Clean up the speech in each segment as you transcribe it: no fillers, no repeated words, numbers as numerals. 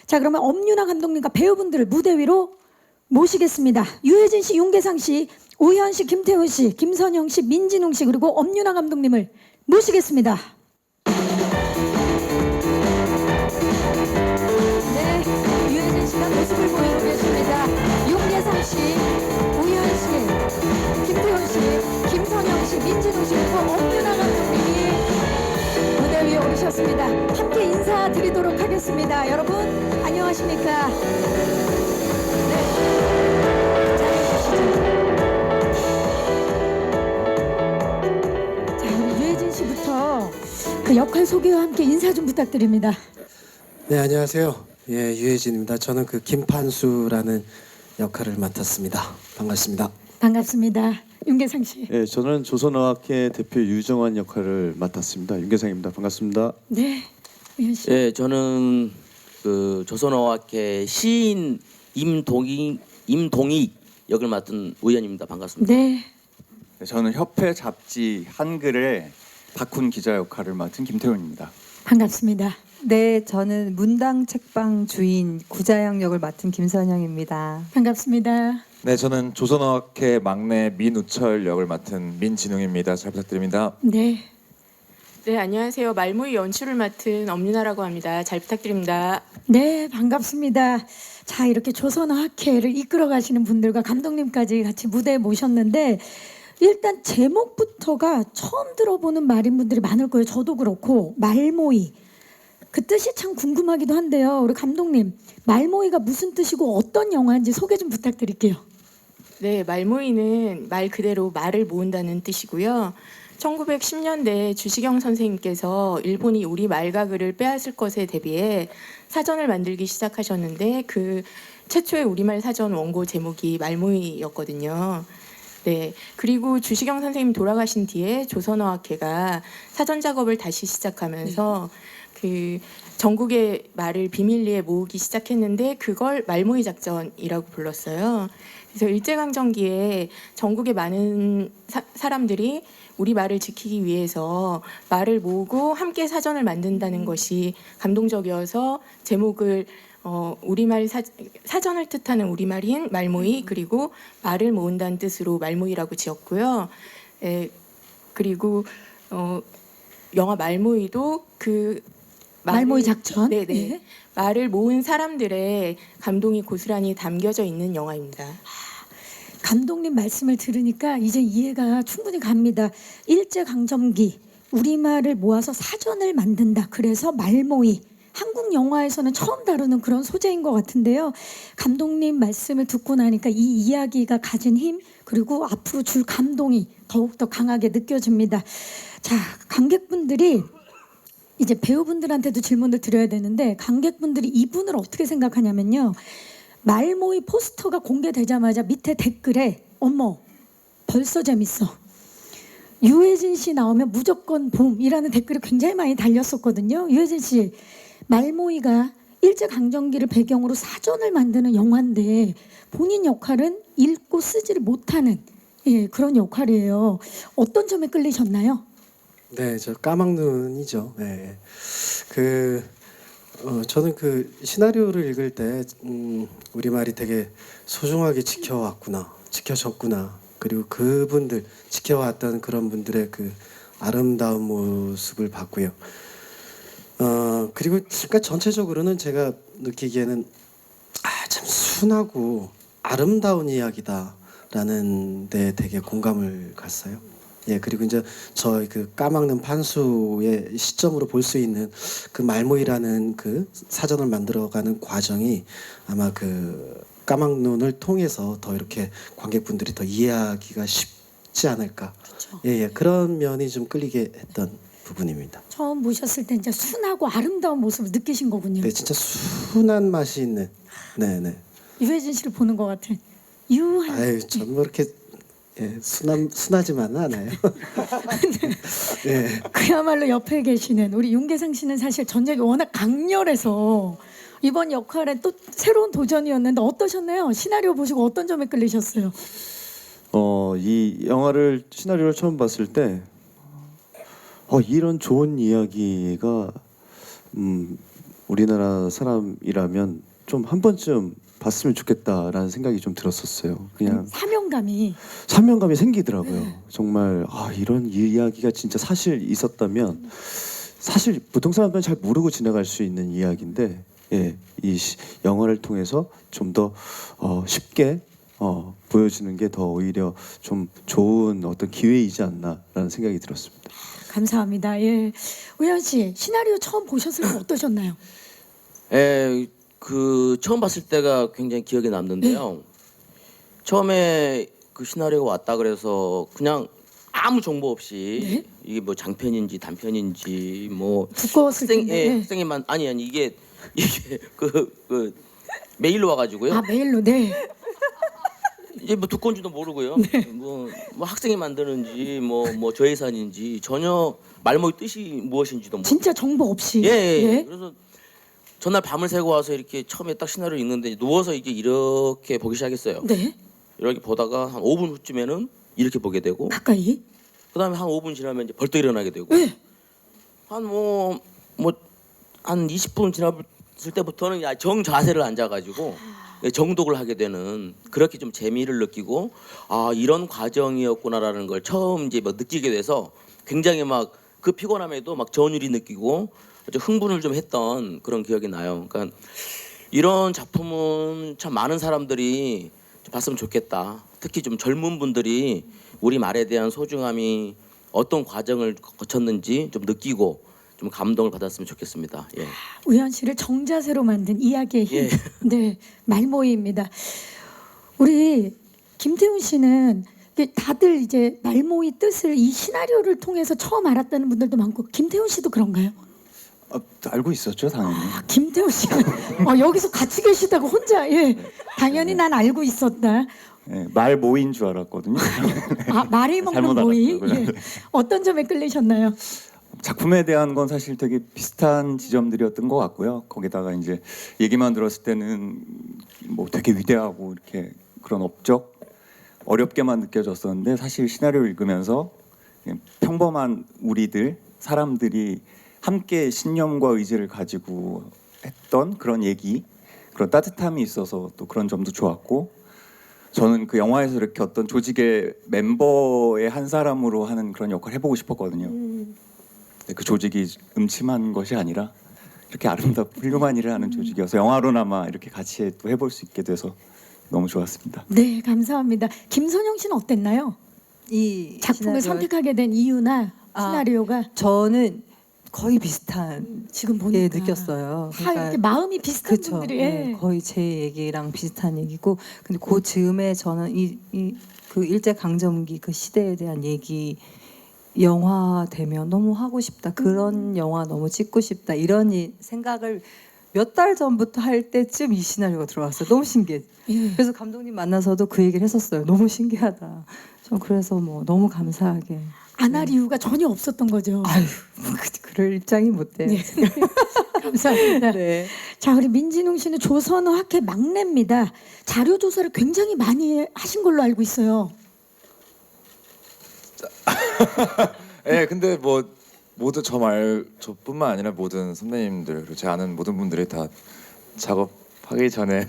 자, 그러면 엄윤아 감독님과 배우분들을 무대 위로 모시겠습니다. 유해진 씨, 윤계상 씨, 오현 씨, 김태훈 씨, 김선영 씨, 민진웅 씨, 그리고 엄윤아 감독님을 모시겠습니다. 네, 유해진 씨가 모습을 보이고 계십니다. 윤계상 씨, 오현 씨, 김태훈 씨, 김선영 씨, 민진웅 씨, 그리고 엄윤아 감독님이 무대 위에 오르셨습니다. 함께 인사드리도록 하겠습니다. 여러분 안녕하십니까? 네, 자리해 주시죠. 자, 우리 유해진 씨부터 그 역할 소개와 함께 인사 좀 부탁드립니다. 네, 안녕하세요. 예, 유해진입니다. 저는 그 김판수라는 역할을 맡았습니다. 반갑습니다. 반갑습니다. 윤계상 씨. 예, 저는 조선어학회 대표 유정환 역할을 맡았습니다. 윤계상입니다. 반갑습니다. 네, 오현 씨. 예, 저는 그 조선어학회 시인 임동희 역을 맡은 우현입니다. 반갑습니다. 네, 저는 협회 잡지 한글의 박훈 기자 역할을 맡은 김태훈입니다. 반갑습니다. 네, 저는 문당 책방 주인 구자영 역을 맡은 김선영입니다. 반갑습니다. 네, 저는 조선어학회 막내 민우철 역을 맡은 민진웅입니다. 잘 부탁드립니다. 네, 네, 안녕하세요. 말모이 연출을 맡은 엄윤아라고 합니다. 잘 부탁드립니다. 네, 반갑습니다. 자, 이렇게 조선어학회를 이끌어 가시는 분들과 감독님까지 같이 무대에 모셨는데 일단 제목부터가 처음 들어보는 말인 분들이 많을 거예요. 저도 그렇고 말모이 그 뜻이 참 궁금하기도 한데요. 우리 감독님 말모이가 무슨 뜻이고 어떤 영화인지 소개 좀 부탁드릴게요. 네, 말모이는 말 그대로 말을 모은다는 뜻이고요. 1910년대 주시경 선생님께서 일본이 우리 말가글을 빼앗을 것에 대비해 사전을 만들기 시작하셨는데 그 최초의 우리말 사전 원고 제목이 말모이였거든요. 네, 그리고 주시경 선생님 돌아가신 뒤에 조선어학회가 사전 작업을 다시 시작하면서 그 전국의 말을 비밀리에 모으기 시작했는데 그걸 말모이 작전이라고 불렀어요. 그래서 일제강점기에 전국의 많은 사람들이 우리 말을 지키기 위해서 말을 모으고 함께 사전을 만든다는 것이 감동적이어서 제목을 우리말 사전을 뜻하는 우리말인 말모이 그리고 말을 모은다는 뜻으로 말모이라고 지었고요. 그리고 영화 말모이도 그 말모이 작전. 네네. 네. 말을 모은 사람들의 감동이 고스란히 담겨져 있는 영화입니다. 감독님 말씀을 들으니까 이제 이해가 충분히 갑니다. 일제강점기 우리말을 모아서 사전을 만든다. 그래서 말모이. 한국 영화에서는 처음 다루는 그런 소재인 것 같은데요. 감독님 말씀을 듣고 나니까 이 이야기가 가진 힘 그리고 앞으로 줄 감동이 더욱더 강하게 느껴집니다. 자, 관객분들이 이제 배우분들한테도 질문을 드려야 되는데 관객분들이 이분을 어떻게 생각하냐면요. 말모이 포스터가 공개되자마자 밑에 댓글에 어머 벌써 재밌어. 유해진 씨 나오면 무조건 봄이라는 댓글이 굉장히 많이 달렸었거든요. 유해진 씨 말모이가 일제강점기를 배경으로 사전을 만드는 영화인데 본인 역할은 읽고 쓰지를 못하는 그런 역할이에요. 어떤 점에 끌리셨나요? 네, 저 까막눈이죠. 네. 저는 그 시나리오를 읽을 때 우리말이 되게 소중하게 지켜졌구나. 그리고 그분들 지켜왔던 그런 분들의 그 아름다운 모습을 봤고요. 그리고 그러니까 전체적으로는 제가 느끼기에는 참 순하고 아름다운 이야기다라는 데 되게 공감을 갔어요. 예, 그리고 이제 저희 그 까막눈 판수의 시점으로 볼 수 있는 그 말모이라는 그 사전을 만들어가는 과정이 아마 그 까막눈을 통해서 더 이렇게 관객분들이 더 이해하기가 쉽지 않을까. 그렇죠. 예, 그런 면이 좀 끌리게 했던 부분입니다. 처음 보셨을 때 이제 순하고 아름다운 모습을 느끼신 거군요. 네, 진짜 순한 맛이 있는. 네. 유해진 씨를 보는 것 같은 유한. 아유, 전 뭐 이렇게 순하지만은 않아요. 네. 그야말로 옆에 계시는 우리 윤계상 씨는 사실 전작이 워낙 강렬해서 이번 역할에 또 새로운 도전이었는데 어떠셨나요? 시나리오 보시고 어떤 점에 끌리셨어요? 이 영화를 시나리오를 처음 봤을 때 이런 좋은 이야기가 우리나라 사람이라면 좀 한 번쯤 봤으면 좋겠다라는 생각이 좀 들었었어요. 그냥 사명감이 사명감이 생기더라고요. 정말 이런 이야기가 진짜 사실 있었다면 사실 보통 사람들은 잘 모르고 지나갈 수 있는 이야기인데 이 영화를 통해서 좀 더 쉽게 보여주는 게 더 오히려 좀 좋은 어떤 기회이지 않나라는 생각이 들었습니다. 감사합니다. 예, 우현 씨 시나리오 처음 보셨을 때 어떠셨나요? 그 처음 봤을 때가 굉장히 기억에 남는데요. 처음에 그 시나리오가 왔다 그래서 그냥 아무 정보 없이 이게 뭐 장편인지 단편인지 뭐 두꺼웠을 텐데. 학생이만 아니 이게 그 메일로 와가지고요. 아 메일로 네. 이제 뭐 두꺼운지도 모르고요. 뭐 학생이 만드는지 뭐 저예산인지 전혀 말모의 뜻이 무엇인지도 모르고. 진짜 정보 없이. 예. 그래서 전날 밤을 새고 와서 이렇게 처음에 딱 시나리오 읽는데 누워서 이제 이렇게 보기 시작했어요. 네. 이렇게 보다가 한 5분 후쯤에는 이렇게 보게 되고 가까이. 그다음에 한 5분 지나면 이제 벌떡 일어나게 되고 한 한 20분 지났을 때부터는 정 자세를 앉아가지고 정독을 하게 되는 그렇게 좀 재미를 느끼고 이런 과정이었구나라는 걸 처음 이제 막 느끼게 돼서 굉장히 막 그 피곤함에도 막 전율이 느끼고 좀 흥분을 좀 했던 그런 기억이 나요. 그러니까 이런 작품은 참 많은 사람들이 봤으면 좋겠다. 특히 좀 젊은 분들이 우리 말에 대한 소중함이 어떤 과정을 거쳤는지 좀 느끼고 좀 감동을 받았으면 좋겠습니다. 예. 우현 씨를 정자세로 만든 이야기의 힘. 예. 네, 말모이입니다. 우리 김태훈 씨는 다들 이제 말모이 뜻을 이 시나리오를 통해서 처음 알았다는 분들도 많고 김태훈 씨도 그런가요? 알고 있었죠, 당연히. 김태훈 씨가 여기서 같이 계시다고 혼자 당연히 난 알고 있었다. 말 모인 줄 알았거든요. 말이 먹는 잘못 모이. 알았어요. 어떤 점에 끌리셨나요? 작품에 대한 건 사실 되게 비슷한 지점들이었던 것 같고요. 거기다가 이제 얘기만 들었을 때는 뭐 되게 위대하고 이렇게 그런 업적 어렵게만 느껴졌었는데 사실 시나리오 읽으면서 그냥 평범한 우리들 사람들이 함께 신념과 의지를 가지고 했던 그런 얘기, 그런 따뜻함이 있어서 또 그런 점도 좋았고, 저는 그 영화에서 이렇게 어떤 조직의 멤버의 한 사람으로 하는 그런 역할을 해보고 싶었거든요. 근데 그 조직이 음침한 것이 아니라 이렇게 아름답고 훌륭한 일을 하는 조직이어서 영화로나마 이렇게 같이 또 해볼 수 있게 돼서 너무 좋았습니다. 네, 감사합니다. 김선영 씨는 어땠나요? 이 작품을 시나리오- 선택하게 된 이유나 시나리오가 저는 거의 비슷한 지금 보니까 느꼈어요. 이렇게 마음이 비슷한 그쵸. 분들이 거의 제 얘기랑 비슷한 얘기고, 근데 그 즈음에 저는 그 일제 강점기 그 시대에 대한 얘기 영화 되면 너무 하고 싶다. 그런 영화 너무 찍고 싶다. 이런 생각을 몇 달 전부터 할 때쯤 이 시나리오가 들어왔어요. 너무 신기해. 그래서 감독님 만나서도 그 얘기를 했었어요. 너무 신기하다. 전 그래서 뭐 너무 감사하게. 안 할 이유가 전혀 없었던 거죠. 아유, 그럴 입장이 못 돼요. 감사합니다. 네. 자, 우리 민진웅 씨는 조선어 학회 막내입니다. 자료 조사를 굉장히 많이 하신 걸로 알고 있어요. 근데 뭐 모두 저뿐만 아니라 모든 선배님들 그리고 제 아는 모든 분들이 다 작업하기 전에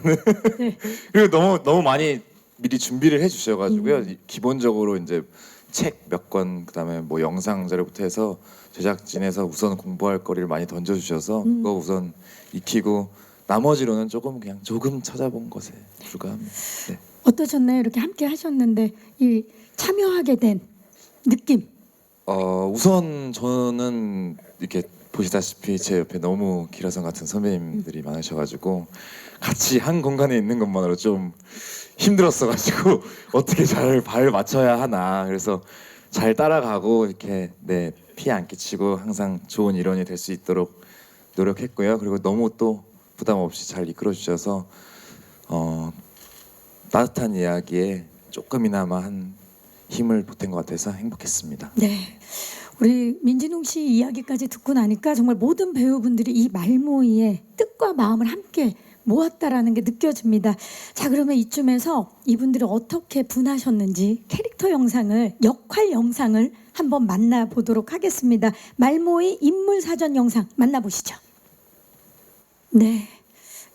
그리고 너무 많이 미리 준비를 해주셔가지고요. 기본적으로 이제 책 몇 권 그다음에 뭐 영상 자료부터 해서 제작진에서 우선 공부할 거리를 많이 던져주셔서 그거 우선 익히고 나머지로는 조금 찾아본 것에 불과합니다. 네. 어떠셨나요? 이렇게 함께 하셨는데 이 참여하게 된 느낌. 우선 저는 이렇게 보시다시피 제 옆에 너무 기라성 같은 선배님들이 많으셔가지고 같이 한 공간에 있는 것만으로 좀 힘들었어가지고 어떻게 잘 발 맞춰야 하나 그래서 잘 따라가고 이렇게 피해 안 끼치고 항상 좋은 일원이 될 수 있도록 노력했고요. 그리고 너무 또 부담 없이 잘 이끌어 주셔서 따뜻한 이야기에 조금이나마 한 힘을 보탠 것 같아서 행복했습니다. 네. 우리 민진웅 씨 이야기까지 듣고 나니까 정말 모든 배우분들이 이 말모이의 뜻과 마음을 함께 모았다라는 게 느껴집니다. 자, 그러면 이쯤에서 이분들이 어떻게 분하셨는지 캐릭터 영상을, 역할 영상을 한번 만나보도록 하겠습니다. 말모이 인물 사전 영상 만나보시죠. 네.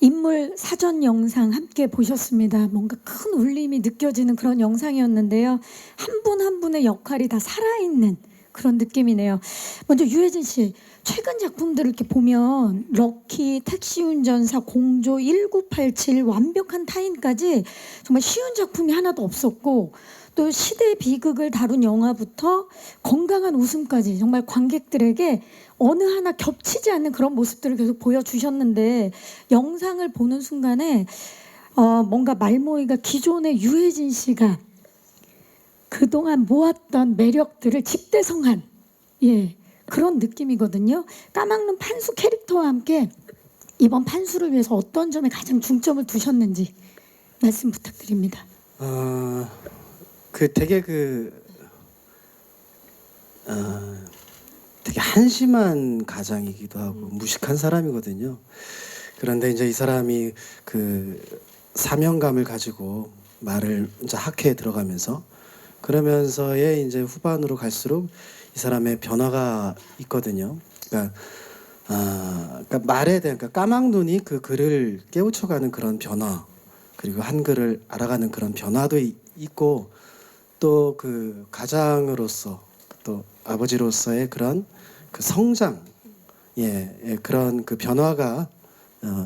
인물 사전 영상 함께 보셨습니다. 뭔가 큰 울림이 느껴지는 그런 영상이었는데요. 한 분 한 분의 역할이 다 살아있는 그런 느낌이네요. 먼저 유해진 씨, 최근 작품들을 이렇게 보면 럭키, 택시운전사, 공조, 1987, 완벽한 타인까지 정말 쉬운 작품이 하나도 없었고 또 시대 비극을 다룬 영화부터 건강한 웃음까지 정말 관객들에게 어느 하나 겹치지 않는 그런 모습들을 계속 보여주셨는데 영상을 보는 순간에 뭔가 말모이가 기존의 유해진 씨가 그동안 모았던 매력들을 집대성한 그런 느낌이거든요. 까막눈 판수 캐릭터와 함께 이번 판수를 위해서 어떤 점에 가장 중점을 두셨는지 말씀 부탁드립니다. 되게 되게 한심한 가장이기도 하고 무식한 사람이거든요. 그런데 이제 이 사람이 그 사명감을 가지고 말을 이제 학회에 들어가면서 그러면서의 이제 후반으로 갈수록 이 사람의 변화가 있거든요. 그러니까 말에 대한 까막눈이 그 글을 깨우쳐가는 그런 변화, 그리고 한글을 알아가는 그런 변화도 있고 또 그 가장으로서 또 아버지로서의 그런 그 성장, 그런 그 변화가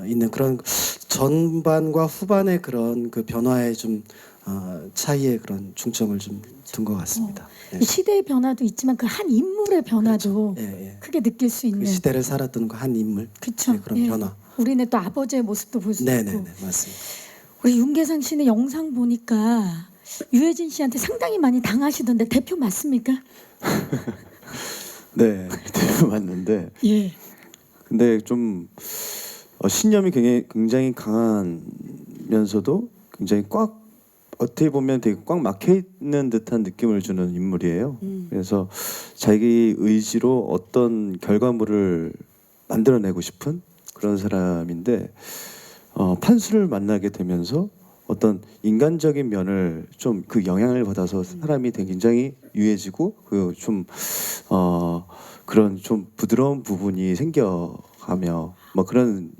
있는 그런 전반과 후반의 그런 그 변화의 좀 차이의 그런 중점을 좀 둔 것 같습니다. 이 시대의 변화도 있지만 그 한 인물의 변화도 예. 크게 느낄 수 있는 그 시대를 살았던 그 한 인물, 그쵸? 그런 변화. 우리네 또 아버지의 모습도 볼 수 있고 네네네, 맞습니다. 우리 윤계상 씨는 영상 보니까 유해진 씨한테 상당히 많이 당하시던데 대표 맞습니까? 네, 대표 맞는데 예. 근데 좀 신념이 굉장히 강하면서도 굉장히 꽉 어떻게 보면 되게 꽉 막혀 있는 듯한 느낌을 주는 인물이에요. 그래서 자기 의지로 어떤 결과물을 만들어내고 싶은 그런 사람인데 판수를 만나게 되면서 어떤 인간적인 면을 좀 그 영향을 받아서 사람이 되게 굉장히 유해지고 그 좀 그런 좀 부드러운 부분이 생겨가며 뭐 그런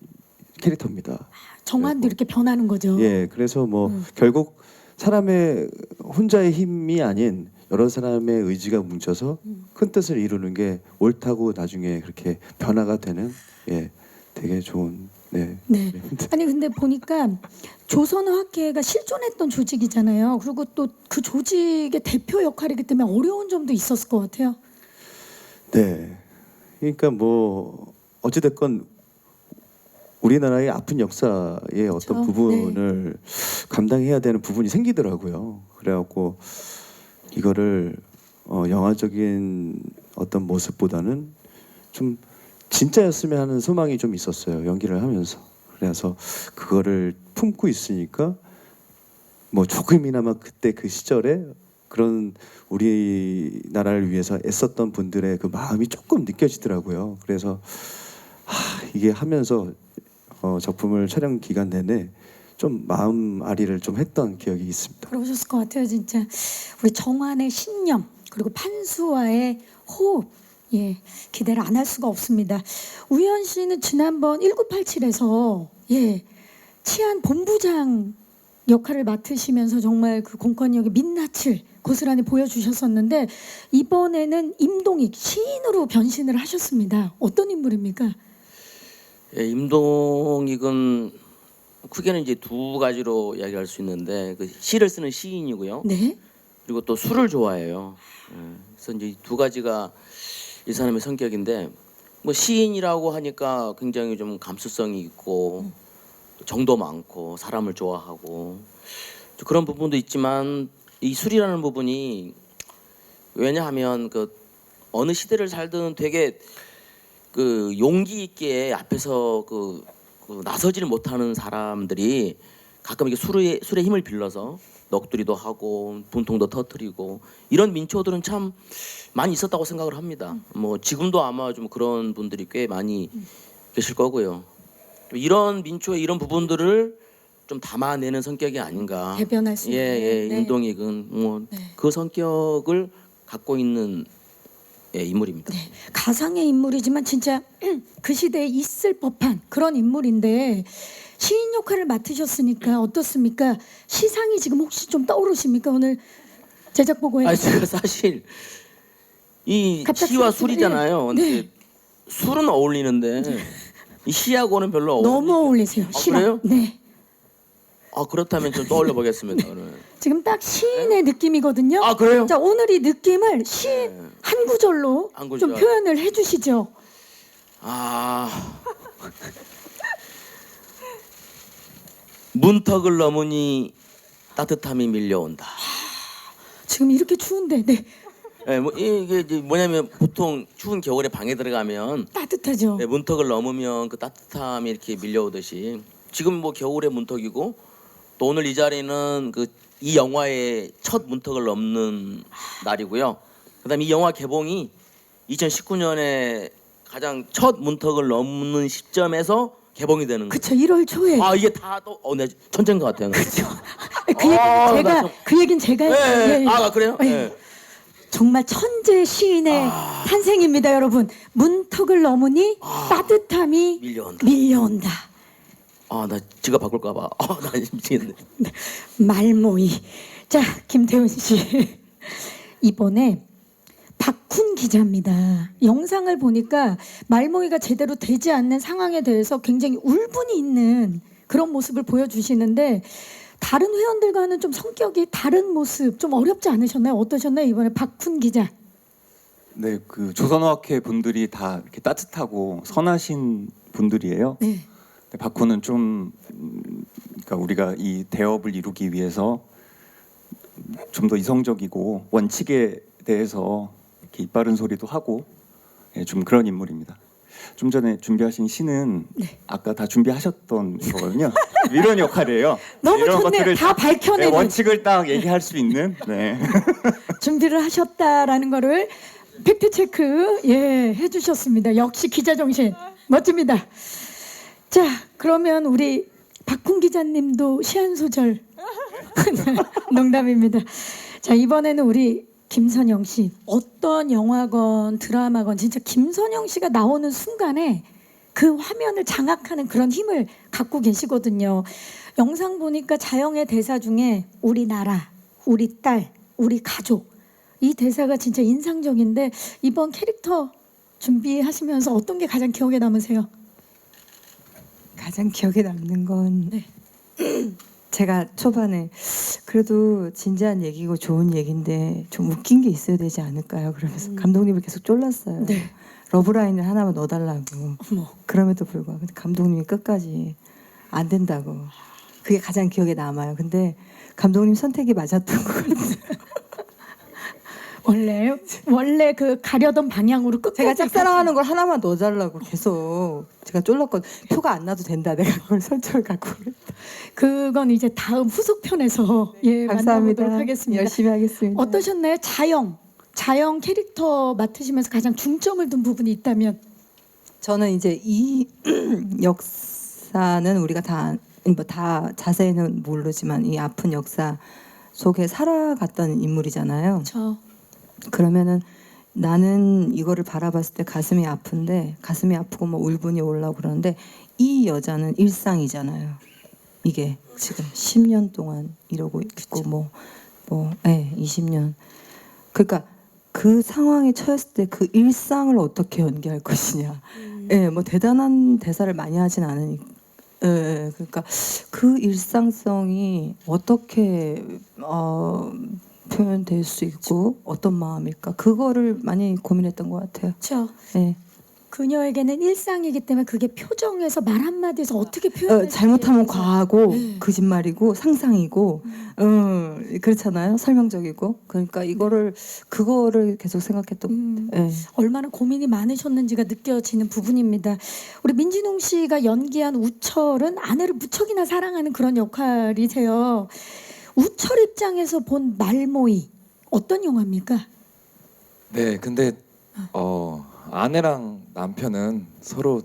캐릭터입니다. 정환도 이렇게 변하는 거죠. 예, 그래서 뭐 결국 사람의 혼자의 힘이 아닌 여러 사람의 의지가 뭉쳐서 큰 뜻을 이루는 게 옳다고 나중에 그렇게 변화가 되는 되게 좋은 네. 아니 근데 보니까 조선어학회가 실존했던 조직이잖아요. 그리고 또 그 조직의 대표 역할이기 때문에 어려운 점도 있었을 것 같아요. 네. 그러니까 뭐 어찌됐건 우리나라의 아픈 역사의 어떤 그렇죠. 부분을 감당해야 되는 부분이 생기더라고요. 그래갖고 이거를 영화적인 어떤 모습보다는 좀 진짜였으면 하는 소망이 좀 있었어요. 연기를 하면서. 그래서 그거를 품고 있으니까 뭐 조금이나마 그때 그 시절에 그런 우리나라를 위해서 애썼던 분들의 그 마음이 조금 느껴지더라고요. 그래서 이게 하면서 작품을 촬영 기간 내내 좀 마음 아리를 좀 했던 기억이 있습니다. 그러셨을 것 같아요, 진짜. 우리 정환의 신념 그리고 판수와의 호흡, 기대를 안 할 수가 없습니다. 우현 씨는 지난번 1987에서 치안 본부장 역할을 맡으시면서 정말 그 공권력의 민낯을 고스란히 보여주셨었는데 이번에는 임동익 시인으로 변신을 하셨습니다. 어떤 인물입니까? 임동익은 크게는 이제 두 가지로 이야기할 수 있는데 그 시를 쓰는 시인이고요. 네. 그리고 또 술을 좋아해요. 그래서 이제 두 가지가 이 사람의 성격인데 뭐 시인이라고 하니까 굉장히 좀 감수성이 있고 정도 많고 사람을 좋아하고 그런 부분도 있지만 이 술이라는 부분이 왜냐하면 그 어느 시대를 살든 되게 그 용기 있게 앞에서 그 나서지를 못하는 사람들이 가끔 이게 술의 힘을 빌려서 넋두리도 하고 분통도 터뜨리고 이런 민초들은 참 많이 있었다고 생각을 합니다. 뭐 지금도 아마 좀 그런 분들이 꽤 많이 계실 거고요. 이런 민초의 이런 부분들을 좀 담아내는 성격이 아닌가. 대변할 수 있는. 네. 임동익은 뭐 그 성격을 갖고 있는 인물입니다. 네, 가상의 인물이지만 진짜 그 시대에 있을 법한 그런 인물인데 시인 역할을 맡으셨으니까 어떻습니까? 시상이 지금 혹시 좀 떠오르십니까? 오늘 제작 보고에 아니 제가 사실 이 갑작스럽게, 시와 술이잖아요. 근데 네. 술은 어울리는데 이 시하고는 별로 너무 어울리세요. 아, 시랑. 그래요? 네. 아 그렇다면 좀 떠올려 보겠습니다. 오늘. 지금 딱 시인의 느낌이거든요. 아 그래요? 자, 오늘 이 느낌을 시 네. 한 구절로 한 구절. 좀 표현을 해 주시죠. 아 문턱을 넘으니 따뜻함이 밀려온다. 지금 이렇게 추운데 네. 예, 뭐 이게 이제 뭐냐면 보통 추운 겨울에 방에 들어가면 따뜻하죠. 문턱을 넘으면 그 따뜻함이 이렇게 밀려오듯이 지금 뭐 겨울의 문턱이고 또 오늘 이 자리는 그 이 영화의 첫 문턱을 넘는 날이고요. 그다음에 이 영화 개봉이 2019년에 가장 첫 문턱을 넘는 시점에서 개봉이 되는 거예요. 그쵸, 1월 초에. 아 이게 다또내 천재인 것 같아요. 그쵸. 그 얘기 나 제가 좀- 그 얘긴 제가 네, 아 그래요? 예. 네. 정말 천재 시인의 탄생입니다, 여러분. 문턱을 넘으니 따뜻함이 밀려온다. 밀려온다. 아 나 지갑 바꿀까 봐. 나 미치겠네. 말모이. 자, 김태훈 씨. 이번에 박훈 기자입니다. 영상을 보니까 말모이가 제대로 되지 않는 상황에 대해서 굉장히 울분이 있는 그런 모습을 보여주시는데 다른 회원들과는 좀 성격이 다른 모습 좀 어렵지 않으셨나요? 어떠셨나요? 이번에 박훈 기자. 네, 그 조선어학회 분들이 다 이렇게 따뜻하고 선하신 분들이에요. 네. 근데 박훈은 좀 그러니까 우리가 이 대업을 이루기 위해서 좀 더 이성적이고 원칙에 대해서 이렇게 입바른 소리도 하고 예, 좀 그런 인물입니다. 좀 전에 준비하신 시는 아까 다 준비하셨던 거거든요. 이런 역할이에요. 너무 이런 좋네요. 것들을 다 밝혀내는. 네, 원칙을 딱 얘기할 수 있는. 네. 준비를 하셨다라는 거를 팩트 체크 해주셨습니다. 역시 기자 정신 멋집니다. 자, 그러면 우리 박훈 기자님도 시 한 소절. 농담입니다. 자, 이번에는 우리 김선영 씨 어떤 영화건 드라마건 진짜 김선영 씨가 나오는 순간에 그 화면을 장악하는 그런 힘을 갖고 계시거든요. 영상 보니까 자영의 대사 중에 우리 나라, 우리 딸, 우리 가족 이 대사가 진짜 인상적인데 이번 캐릭터 준비하시면서 어떤 게 가장 기억에 남으세요? 가장 기억에 남는 건 네. 제가 초반에 그래도 진지한 얘기고 좋은 얘기인데 좀 웃긴 게 있어야 되지 않을까요? 그러면서 감독님을 계속 쫄랐어요. 네. 러브라인을 하나만 넣어달라고. 어머. 그럼에도 불구하고 근데 감독님이 끝까지 안 된다고. 그게 가장 기억에 남아요. 근데 감독님 선택이 맞았던 것 같아요. 원래 그 가려던 방향으로 끝까지 제가 짝사랑하는 걸 하나만 넣어달라고 계속 제가 쫄랐거든. 표가 안 나도 된다. 내가 그걸 설정을 갖고 그랬다. 그건 이제 다음 후속편에서 감사합니다. 만나보도록 하겠습니다. 열심히 하겠습니다. 어떠셨나요? 자영 캐릭터 맡으시면서 가장 중점을 둔 부분이 있다면 저는 이제 이 역사는 우리가 다 자세히는 모르지만 이 아픈 역사 속에 살아갔던 인물이잖아요. 저 그러면은 나는 이거를 바라봤을 때 가슴이 아픈데 가슴이 아프고 뭐 울분이 올라오고 그러는데 이 여자는 일상이잖아요. 이게 지금 10년 동안 이러고 있고 20년. 그러니까 그 상황에 처했을 때 그 일상을 어떻게 연기할 것이냐. 뭐 대단한 대사를 많이 하진 않으니까. 그러니까 그 일상성이 어떻게 표현될 수 있고 어떤 마음일까 그거를 많이 고민했던 것 같아요. 저 네. 그녀에게는 일상이기 때문에 그게 표정에서 말 한마디에서 어떻게 표현할지 잘못하면 과하고 네. 거짓말이고 상상이고 그렇잖아요. 설명적이고 그러니까 그거를 계속 생각했던. 네. 얼마나 고민이 많으셨는지가 느껴지는 부분입니다. 우리 민진홍 씨가 연기한 우철은 아내를 무척이나 사랑하는 그런 역할이세요. 우철 입장에서 본 말모이 어떤 영화입니까? 네, 근데 아내랑 남편은 서로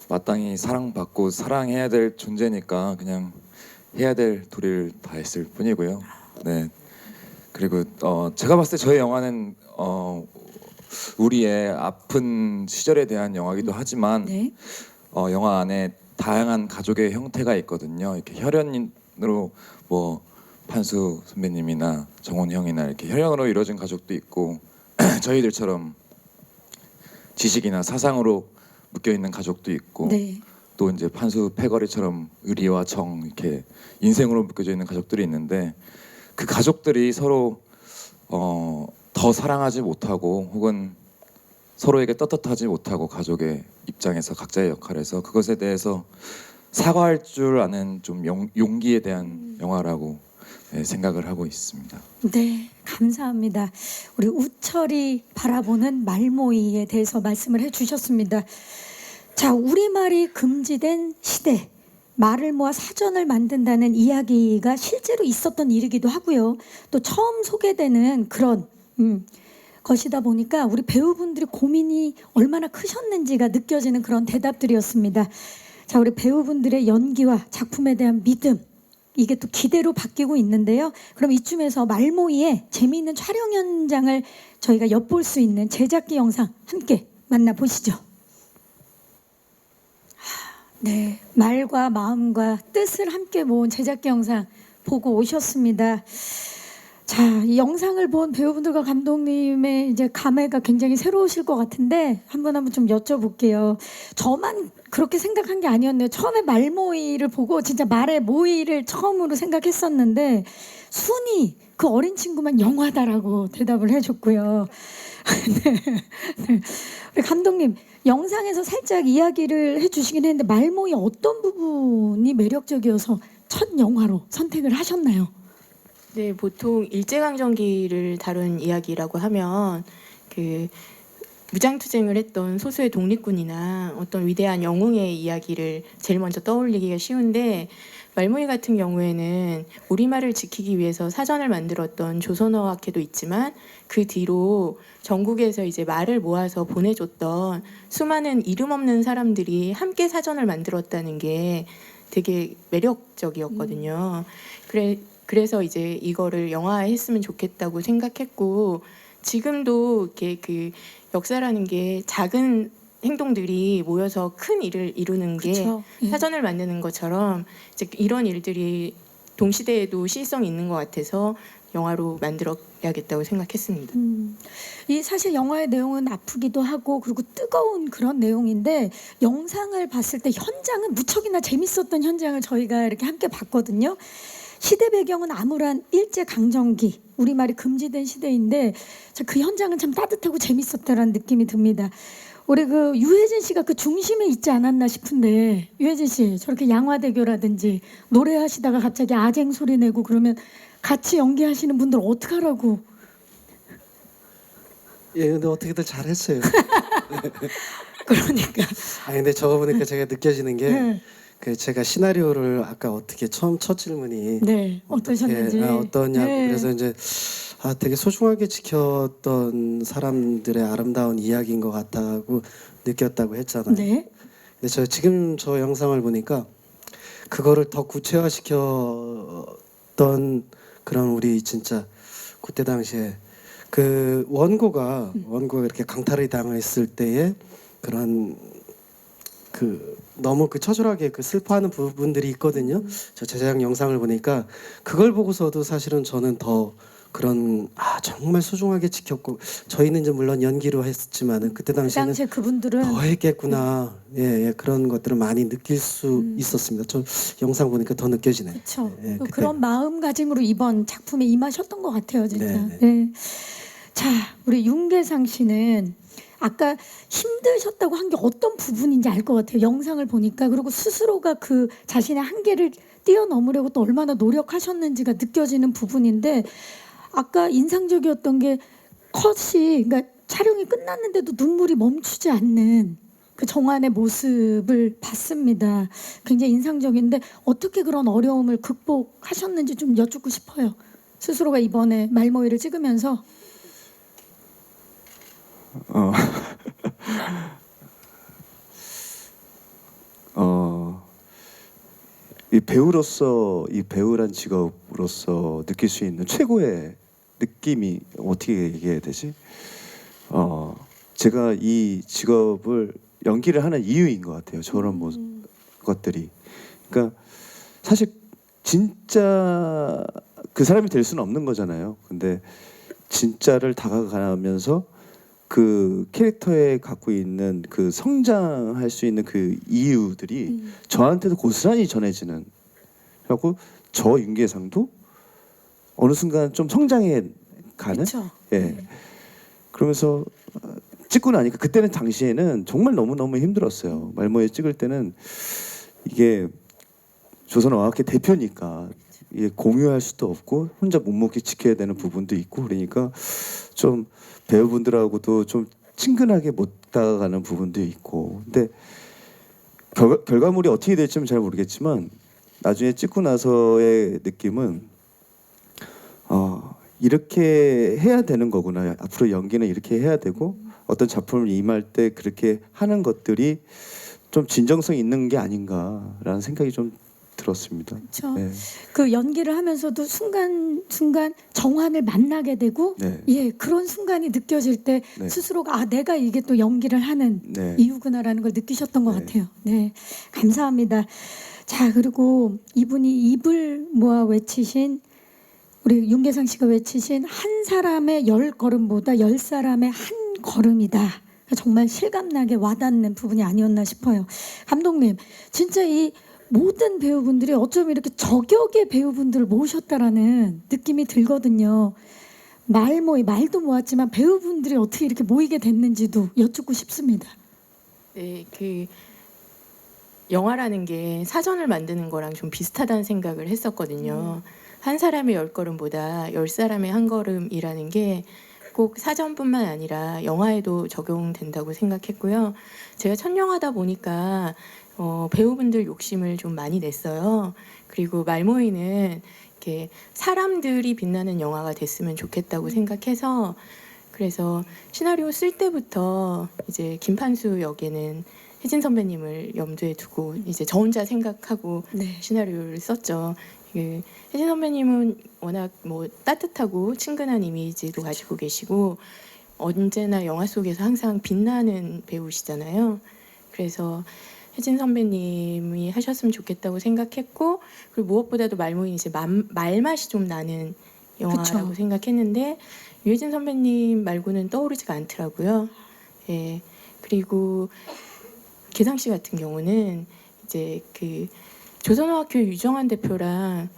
마땅히 사랑받고 사랑해야 될 존재니까 그냥 해야 될 도리를 다 했을 뿐이고요. 네. 그리고 제가 봤을 때 저희 영화는 우리의 아픈 시절에 대한 영화이기도 하지만 네. 영화 안에 다양한 가족의 형태가 있거든요. 이렇게 혈연으로 뭐 판수 선배님이나 정원 형이나 이렇게 혈연으로 이루어진 가족도 있고 저희들처럼 지식이나 사상으로 묶여 있는 가족도 있고 네. 또 이제 판수 패거리처럼 의리와 정 이렇게 인생으로 묶여져 있는 가족들이 있는데 그 가족들이 서로 더 사랑하지 못하고 혹은 서로에게 떳떳하지 못하고 가족의 입장에서 각자의 역할에서 그것에 대해서 사과할 줄 아는 좀 용기에 대한 영화라고 생각을 하고 있습니다. 네, 감사합니다. 우리 우철이 바라보는 말모이에 대해서 말씀을 해주셨습니다. 자, 우리말이 금지된 시대, 말을 모아 사전을 만든다는 이야기가 실제로 있었던 일이기도 하고요. 또 처음 소개되는 그런 것이다 보니까 우리 배우분들이 고민이 얼마나 크셨는지가 느껴지는 그런 대답들이었습니다. 자, 우리 배우분들의 연기와 작품에 대한 믿음, 이게 또 기대로 바뀌고 있는데요. 그럼 이쯤에서 말모이의 재미있는 촬영 현장을 저희가 엿볼 수 있는 제작기 영상 함께 만나보시죠. 네, 말과 마음과 뜻을 함께 모은 제작기 영상 보고 오셨습니다. 자, 이 영상을 본 배우분들과 감독님의 이제 감회가 굉장히 새로우실 것 같은데 한번 좀 여쭤볼게요. 저만 그렇게 생각한 게 아니었네요. 처음에 말모이를 보고 진짜 말의 모이를 처음으로 생각했었는데 순이 그 어린 친구만 영화다라고 대답을 해줬고요. 네, 네. 우리 감독님 영상에서 살짝 이야기를 해주시긴 했는데 말모이 어떤 부분이 매력적이어서 첫 영화로 선택을 하셨나요? 네, 보통 일제강점기를 다룬 이야기라고 하면 그 무장투쟁을 했던 소수의 독립군이나 어떤 위대한 영웅의 이야기를 제일 먼저 떠올리기가 쉬운데 말모이 같은 경우에는 우리말을 지키기 위해서 사전을 만들었던 조선어학회도 있지만 그 뒤로 전국에서 이제 말을 모아서 보내줬던 수많은 이름 없는 사람들이 함께 사전을 만들었다는 게 되게 매력적이었거든요. 그래서 이제 이거를 영화화했으면 좋겠다고 생각했고 지금도 이렇게 그 역사라는 게 작은 행동들이 모여서 큰 일을 이루는 게 그쵸. 예. 사전을 만드는 것처럼 이제 이런 일들이 동시대에도 시의성이 있는 것 같아서 영화로 만들어야겠다고 생각했습니다. 이 사실 영화의 내용은 아프기도 하고 그리고 뜨거운 그런 내용인데 영상을 봤을 때 현장은 무척이나 재밌었던 현장을 저희가 이렇게 함께 봤거든요. 시대 배경은 암울한 일제 강점기, 우리말이 금지된 시대인데 그 현장은 참 따뜻하고 재밌었다라는 느낌이 듭니다. 우리 그 유해진 씨가 그 중심에 있지 않았나 싶은데 유해진 씨 저렇게 양화대교라든지 노래하시다가 갑자기 아쟁 소리 내고 그러면 같이 연기하시는 분들 어떡하라고? 예, 근데 어떻게들 잘했어요. 그러니까. 아 근데 저거 보니까 제가 느껴지는 게 네. 그 제가 시나리오를 아까 어떻게 처음 첫 질문이 네, 어떠셨는지. 어떠냐고 네. 그래서 이제 되게 소중하게 지켰던 사람들의 아름다운 이야기인 것 같다고 느꼈다고 했잖아요. 네. 근데 저 지금 저 영상을 보니까 그거를 더 구체화시켰던 그런 우리 진짜 그때 당시에 그 원고가 이렇게 강탈을 당했을 때의 그런 그 너무 그 처절하게 그 슬퍼하는 부분들이 있거든요. 저 제작 영상을 보니까 그걸 보고서도 사실은 저는 더 그런 정말 소중하게 지켰고 저희는 이제 물론 연기로 했지만은 그때 그 당시에는 당시에 그분들은 더 했겠구나. 예, 그런 것들을 많이 느낄 수 있었습니다. 저 영상 보니까 더 느껴지네요. 그렇죠. 예, 그때. 그런 마음가짐으로 이번 작품에 임하셨던 것 같아요, 진짜. 네, 네. 자, 우리 윤계상 씨는 아까 힘드셨다고 한 게 어떤 부분인지 알 것 같아요. 영상을 보니까 그리고 스스로가 그 자신의 한계를 뛰어넘으려고 또 얼마나 노력하셨는지가 느껴지는 부분인데 아까 인상적이었던 게 컷이 그러니까 촬영이 끝났는데도 눈물이 멈추지 않는 그 정환의 모습을 봤습니다. 굉장히 인상적인데 어떻게 그런 어려움을 극복하셨는지 좀 여쭙고 싶어요. 스스로가 이번에 말모이를 찍으면서 이 배우로서 이 배우란 직업으로서 느낄 수 있는 최고의 느낌이 어떻게 얘기해야 되지? 제가 이 직업을 연기를 하는 이유인 것 같아요. 저런 것들이. 그러니까 사실 진짜 그 사람이 될 수는 없는 거잖아요. 근데 진짜를 다가가면서 그 캐릭터에 갖고 있는 그 성장할 수 있는 그 이유들이 저한테도 고스란히 전해지는. 그리고 저 윤계상도 어느 순간 좀 성장해 가는. 그렇죠. 예. 그러면서 찍고 나니까 그때는 당시에는 정말 너무너무 힘들었어요. 말모에 찍을 때는 이게 조선어학회 대표니까 이게 공유할 수도 없고 혼자 묵묵히 지켜야 되는 부분도 있고 그러니까 좀 배우분들하고도 좀 친근하게 못 다가가는 부분도 있고 근데 결과물이 어떻게 될지는 잘 모르겠지만 나중에 찍고 나서의 느낌은 이렇게 해야 되는 거구나. 앞으로 연기는 이렇게 해야 되고 어떤 작품을 임할 때 그렇게 하는 것들이 좀 진정성 있는 게 아닌가라는 생각이 좀 들었습니다. 그렇죠. 네. 그 연기를 하면서도 순간순간 정환을 만나게 되고 네. 예 그런 순간이 느껴질 때 네. 스스로가 아 내가 이게 또 연기를 하는 네. 이유구나라는 걸 느끼셨던 것 네. 같아요. 네, 감사합니다. 자 그리고 이분이 입을 모아 외치신 우리 윤계상 씨가 외치신 한 사람의 10걸음보다 10사람의 한 걸음이다. 정말 실감나게 와닿는 부분이 아니었나 싶어요. 감독님, 진짜 이 모든 배우분들이 어쩜 이렇게 저격의 배우분들을 모으셨다라는 느낌이 들거든요. 말도 모았지만 배우분들이 어떻게 이렇게 모이게 됐는지도 여쭙고 싶습니다. 네, 그 영화라는 게 사전을 만드는 거랑 좀 비슷하다는 생각을 했었거든요. 한 사람의 10걸음보다 10사람의 한 걸음이라는 게 꼭 사전뿐만 아니라 영화에도 적용된다고 생각했고요. 제가 첫 영화다 보니까 배우분들 욕심을 좀 많이 냈어요. 그리고 말모이는 이렇게 사람들이 빛나는 영화가 됐으면 좋겠다고 생각해서 그래서 시나리오 쓸 때부터 이제 김판수 역에는 혜진 선배님을 염두에 두고 이제 저 혼자 생각하고 네. 시나리오를 썼죠. 그 혜진 선배님은 워낙 뭐 따뜻하고 친근한 이미지도 가지고 계시고 언제나 영화 속에서 항상 빛나는 배우시잖아요. 그래서 혜진 선배님이 하셨으면 좋겠다고 생각했고 그리고 무엇보다도 말모인 이제 말맛이 좀 나는 영화라고 그쵸. 생각했는데 유해진 선배님 말고는 떠오르지가 않더라고요. 예. 그리고 계상 씨 같은 경우는 이제 그 조선어학교 유정환 대표랑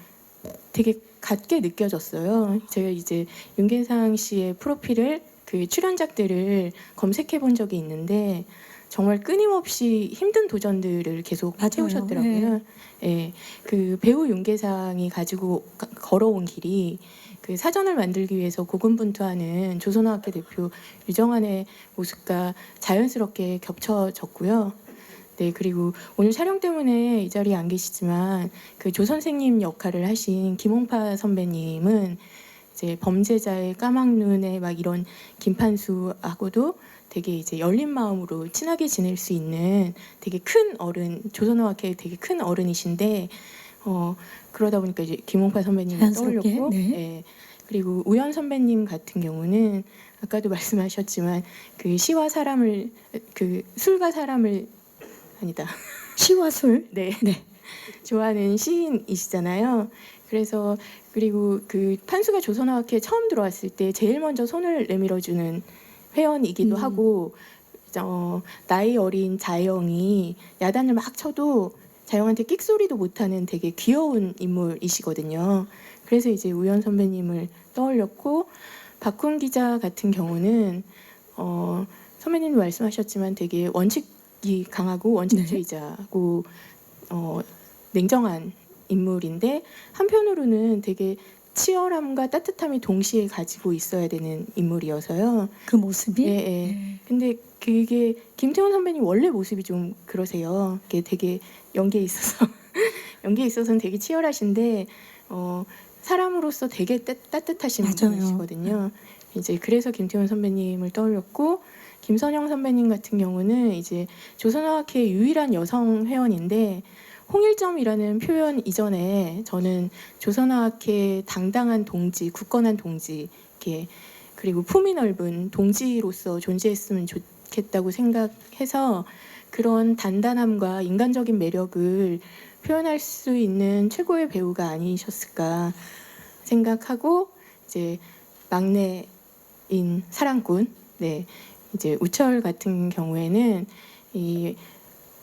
되게 같게 느껴졌어요. 제가 이제 윤계상 씨의 프로필을 그 출연작들을 검색해 본 적이 있는데 정말 끊임없이 힘든 도전들을 계속 맞아요. 해오셨더라고요. 예, 그 배우 윤계상이 가지고 걸어온 길이 그 사전을 만들기 위해서 고군분투하는 조선어학회 대표 유정환의 모습과 자연스럽게 겹쳐졌고요. 네, 그리고 오늘 촬영 때문에 이 자리에 안 계시지만 그 조 선생님 역할을 하신 김홍파 선배님은 이제 범죄자의 까막눈에 막 이런 김판수하고도 되게 이제 열린 마음으로 친하게 지낼 수 있는 되게 큰 어른, 조선어학회 되게 큰 어른이신데 그러다 보니까 이제 김홍파 선배님이 자연스럽게, 떠올렸고 네. 예. 그리고 우연 선배님 같은 경우는 아까도 말씀하셨지만 그 시와 사람을 그 술과 사람을 아니다. 시와 술. 네. 네. 좋아하는 시인이시잖아요. 그래서 그리고 그 판수가 조선어학회에 처음 들어왔을 때 제일 먼저 손을 내밀어주는 회원이기도 하고 나이 어린 자영이 야단을 막 쳐도 자영한테 끽소리도 못하는 되게 귀여운 인물이시거든요. 그래서 이제 우연 선배님을 떠올렸고 박훈 기자 같은 경우는 선배님도 말씀하셨지만 되게 원칙이 강하고 원칙주의자고 냉정한 인물인데 한편으로는 되게 치열함과 따뜻함이 동시에 가지고 있어야 되는 인물이어서요. 그 모습이. 예, 예. 근데 그게 김태원 선배님 원래 모습이 좀 그러세요. 이게 되게 연기에 있어서는 되게 치열하신데 사람으로서 되게 따뜻하신 맞아요. 분이시거든요. 이제 그래서 김태원 선배님을 떠올렸고 김선영 선배님 같은 경우는 이제 조선어학회 유일한 여성 회원인데 홍일점이라는 표현 이전에 저는 조선어학회 당당한 동지, 굳건한 동지, 이렇게 그리고 품이 넓은 동지로서 존재했으면 좋겠다고 생각해서 그런 단단함과 인간적인 매력을 표현할 수 있는 최고의 배우가 아니셨을까 생각하고 이제 막내인 사랑꾼, 네, 이제 우철 같은 경우에는 이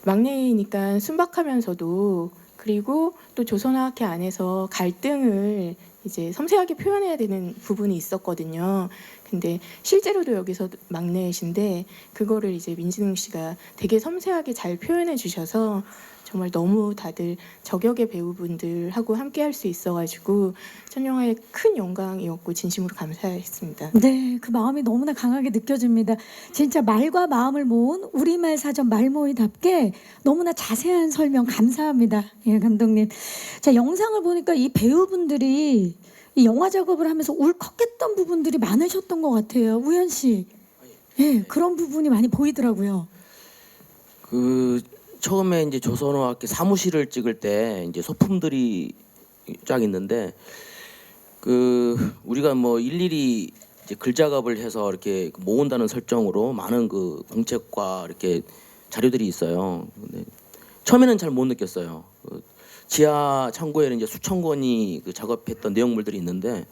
막내이니까 순박하면서도 그리고 또 조선어학회 안에서 갈등을 이제 섬세하게 표현해야 되는 부분이 있었거든요. 근데 실제로도 여기서 막내이신데 그거를 이제 민진웅 씨가 되게 섬세하게 잘 표현해 주셔서 정말 너무 다들 저격의 배우분들하고 함께 할 수 있어가지고 첫 영화에 큰 영광이었고 진심으로 감사했습니다. 네, 그 마음이 너무나 강하게 느껴집니다. 진짜 말과 마음을 모은 우리말 사전 말모이답게 너무나 자세한 설명 감사합니다. 예, 감독님. 자, 영상을 보니까 이 배우분들이 이 영화 작업을 하면서 울컥했던 부분들이 많으셨던 것 같아요. 우현 씨. 예, 그런 부분이 많이 보이더라고요. 그 처음에 이제 조선어학회 사무실을 찍을 때 이제 소품들이 쫙 있는데 그 우리가 뭐 일일이 이제 글 작업을 해서 이렇게 모은다는 설정으로 많은 그 공책과 이렇게 자료들이 있어요. 근데 처음에는 잘 못 느꼈어요. 그 지하 창고에는 이제 수천 권이 그 작업했던 내용물들이 있는데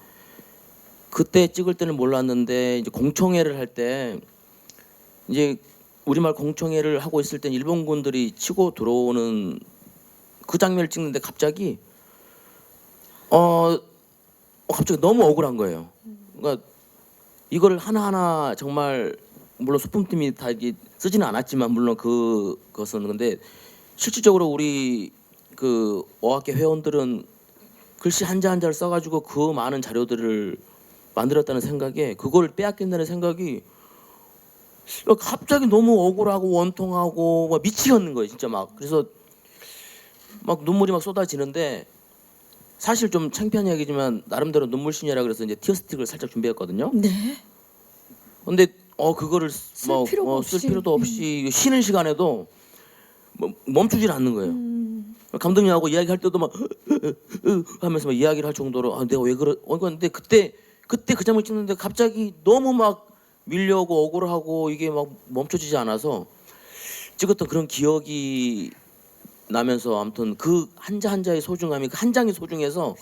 그때 찍을 때는 몰랐는데 이제 공청회를 할 때 이제 우리말 공청회를 하고 있을 땐 일본군들이 치고 들어오는 그 장면을 찍는데 갑자기 갑자기 너무 억울한 거예요. 그러니까 이걸 하나하나 정말 물론 소품팀이 다 이게 쓰지는 않았지만 물론 그것은 근데 실질적으로 우리 그 어학회 회원들은 글씨 한자 한자를 써가지고 그 많은 자료들을 만들었다는 생각에 그걸 빼앗긴다는 생각이 갑자기 너무 억울하고 원통하고 막 미치겠는 거예요, 진짜 막. 그래서 막 눈물이 막 쏟아지는데 사실 좀 창피한 이야기지만 나름대로 눈물신이라 그래서 이제 티어스틱을 살짝 준비했거든요. 네. 근데 그거를 쓸 필요가 없이. 쓸 필요도 없이 쉬는 시간에도 멈추질 않는 거예요. 감독님하고 이야기할 때도 막 하면서 막 이야기를 할 정도로 내가 왜 근데 그때 그 장면 찍는데 갑자기 너무 막 밀려오고 억울하고 이게 막 멈춰지지 않아서 찍었던 그런 기억이 나면서 아무튼 그 한자 한자의 소중함이 그 한 장이 소중해서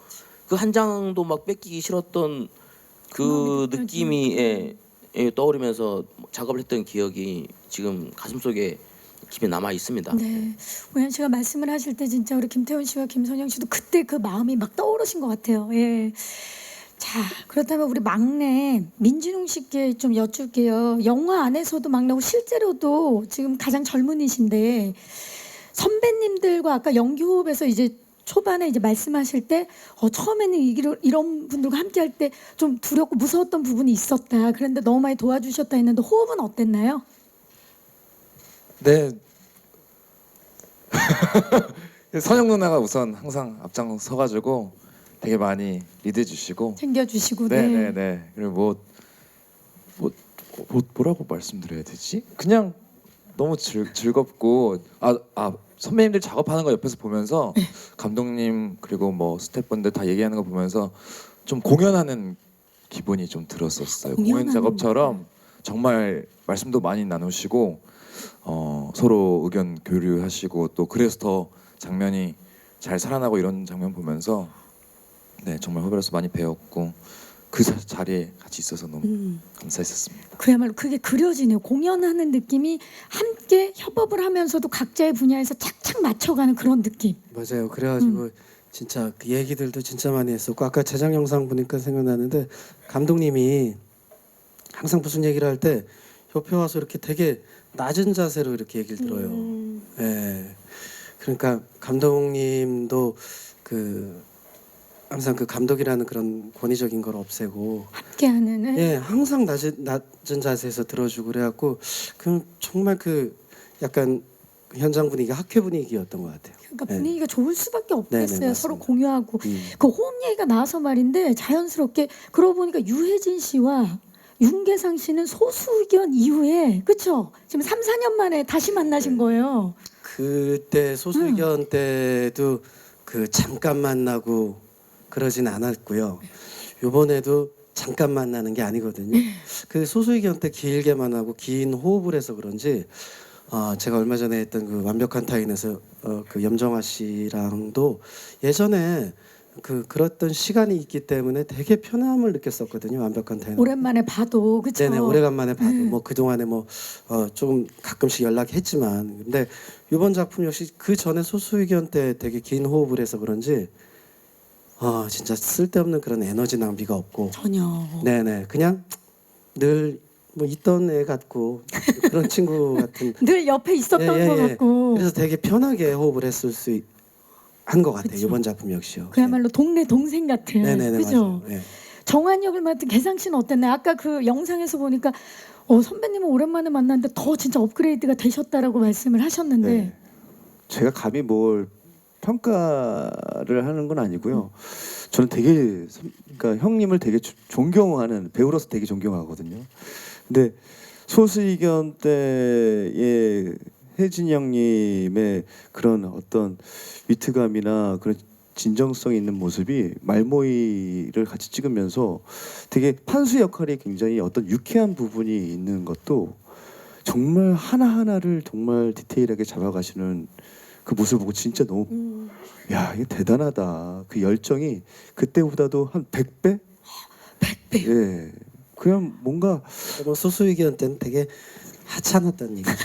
그 한 장도 막 뺏기기 싫었던 그 느낌이 떠오르면서 작업을 했던 기억이 지금 가슴속에 깊이 남아 있습니다. 네, 우현 씨가 말씀을 하실 때 진짜 우리 김태훈 씨와 김선영 씨도 그때 그 마음이 막 떠오르신 것 같아요. 예. 자, 그렇다면 우리 막내 민진웅 씨께 좀 여쭐게요. 영화 안에서도 막내고 실제로도 지금 가장 젊은이신데 선배님들과 아까 연기 호흡에서 이제 초반에 이제 말씀하실 때 처음에는 이런 분들과 함께 할 때 좀 두렵고 무서웠던 부분이 있었다. 그런데 너무 많이 도와주셨다 했는데 호흡은 어땠나요? 네. 선영 누나가 우선 항상 앞장 서가지고 되게 많이 리드해 주시고 챙겨주시고. 네네네. 그리고 뭐라고 말씀드려야 되지? 그냥 너무 즐겁고 선배님들 작업하는 거 옆에서 보면서 감독님 그리고 뭐 스태프분들 다 얘기하는 거 보면서 좀 공연하는 기분이 좀 들었었어요. 공연 작업처럼 정말 말씀도 많이 나누시고 서로 의견 교류하시고 또 그래서 더 장면이 잘 살아나고 이런 장면 보면서 네 정말 후배로서 많이 배웠고 그 자리에 같이 있어서 너무 감사했었습니다. 그야말로 그게 그려지네요. 공연하는 느낌이 함께 협업을 하면서도 각자의 분야에서 착착 맞춰가는 그런 느낌. 맞아요. 그래가지고 진짜 그 얘기들도 진짜 많이 했었고 아까 제작 영상 보니까 생각나는데 감독님이 항상 무슨 얘기를 할 때 옆에 와서 이렇게 되게 낮은 자세로 이렇게 얘기를 들어요. 예. 그러니까 감독님도 항상 그 감독이라는 그런 권위적인 걸 없애고 함께하는. 예, 항상 낮은 자세에서 들어주고 그래갖고 정말 약간 현장 분위기가 학회 분위기였던 것 같아요. 그러니까 분위기가 좋을 수밖에 없겠어요. 네네, 서로 맞습니다. 공유하고. 그 호흡 얘기가 나와서 말인데 자연스럽게 그러고 보니까 유해진 씨와 윤계상 씨는 소수견 이후에 그렇죠? 지금 3, 4년 만에 다시 만나신 거예요. 그때 소수견 때도 잠깐 만나고 그러진 않았고요. 이번에도 잠깐 만나는 게 아니거든요. 그 소수의견 때 길게만 하고 긴 호흡을 해서 그런지 제가 얼마 전에 했던 그 완벽한 타인에서 그 염정아 씨랑도 예전에 그랬던 시간이 있기 때문에 되게 편함을 느꼈었거든요. 완벽한 타인. 오랜만에 봐도 그쵸? 네네, 오래간만에 봐도 뭐 그동안에 좀 가끔씩 연락했지만, 근데 이번 작품 역시 그 전에 소수의견 때 되게 긴 호흡을 해서 그런지 진짜 쓸데없는 그런 에너지 낭비가 없고, 전혀. 네네, 그냥 늘 뭐 있던 애 같고 그런 친구 같은. 늘 옆에 있었던 예, 것 예. 같고. 그래서 되게 편하게 호흡을 했을 수 한 것 같아요. 그쵸. 이번 작품 역시요. 그야말로 동네 동생 같은. 네네네, 그죠? 맞아요. 예. 정한 역을 맡은 개상 씨는 어땠나요? 아까 그 영상에서 보니까 선배님은 오랜만에 만났는데 더 진짜 업그레이드가 되셨다라고 말씀을 하셨는데 네. 제가 감히 뭘 평가를 하는 건 아니고요. 저는 되게 그러니까 형님을 되게 존경하는 배우로서 되게 존경하거든요. 근데 소수의견 때의 혜진이 형님의 그런 어떤 위트감이나 그런 진정성 있는 모습이 말모이를 같이 찍으면서 되게 판수 역할이 굉장히 어떤 유쾌한 부분이 있는 것도 정말 하나하나를 정말 디테일하게 잡아가시는 그 모습을 보고 진짜 너무 야, 이게 대단하다. 그 열정이 그때보다도 한 100배? 100배. 예. 그냥 뭔가 뭐 소수의견 때는 되게 하찮았다는 얘기죠.